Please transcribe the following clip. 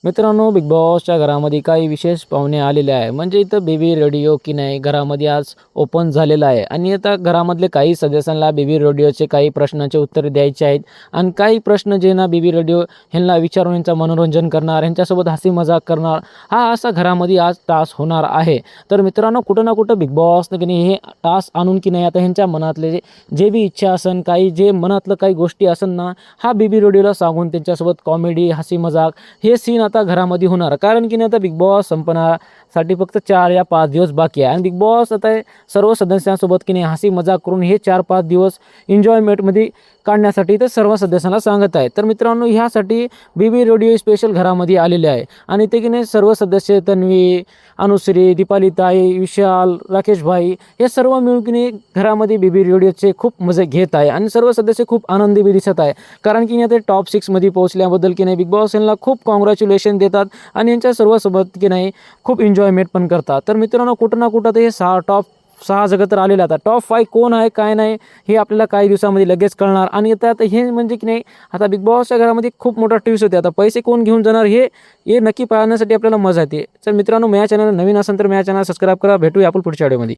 मित्रांनो, बिग बॉसच्या घरामध्ये काही विशेष पाहुणे आलेले आहे. म्हणजे इथं बेबी रेडिओ की नाही घरामध्ये आज ओपन झालेला आहे आणि आता घरामधले काही सदस्यांना बेबी रेडिओचे काही प्रश्नांचे उत्तर द्यायचे आहेत आणि काही प्रश्न जे ना बेबी रेडिओ ह्यांना विचारून यांचं मनोरंजन करणार, ह्यांच्यासोबत हसी मजाक करणार, हा असा घरामध्ये आज टास्क होणार आहे. तर मित्रांनो, कुठं ना कुठं बिग बॉसनं की नाही हे टास्क आणून की नाही आता ह्यांच्या मनातले जे बी इच्छा असन, काही जे मनातलं काही गोष्टी असन ना, हा बेबी रेडिओला सांगून त्यांच्यासोबत कॉमेडी, हसी मजाक हे सीन आता घरामध्ये होणार. कारण की नाही आता बिग बॉस संपण्यासाठी फक्त 4 या 5 दिवस बाकी आहे आणि बिग बॉस आता सर्व सदस्यांसोबत की नाही हसी मजाक करून हे 4-5 दिवस एन्जॉयमेंटमध्ये काढण्यासाठी ते सर्व सदस्यांना सांगत आहे. तर मित्रांनो, ह्यासाठी बेबी रेडिओ स्पेशल घरामध्ये आलेले आहे आणि ते की नाही सर्व सदस्य तन्वी, अनुश्री, दीपालीताई, विशाल, राकेश भाई हे सर्व मिळून की नाही घरामध्ये बेबी रेडिओचे खूप मजे घेत आहे आणि सर्व सदस्य खूप आनंदी बी दिसत आहे. कारण की नाही ते टॉप 6 मध्ये पोहोचल्याबद्दल की नाही बिग बॉस यांना खूप कॉंग्रॅच्युलेशन देतात आणि यांच्या सर्वसोबत की नाही खूप एन्जॉयमेंट पण करतात. तर मित्रांनो, कुठं ना कुठं ते हे टॉप 6 जगत तर आलेले. आता टॉप 5 कोण आहे काय नाही हे आपल्याला काही दिवसामध्ये लगेच कळणार. आणि आता हे म्हणजे की नाही आता बिग बॉसच्या घरामध्ये खूप मोठा ट्विस्ट होते. आता पैसे कोण घेऊन जाणार हे नक्की पाहण्यासाठी आपल्याला मजा येते. तर मित्रांनो, माझ्या चॅनल नवीन असेल तर माझ्या चॅनल सबस्क्राईब करा. भेटूया आपण पुढच्या व्हिडिओमध्ये.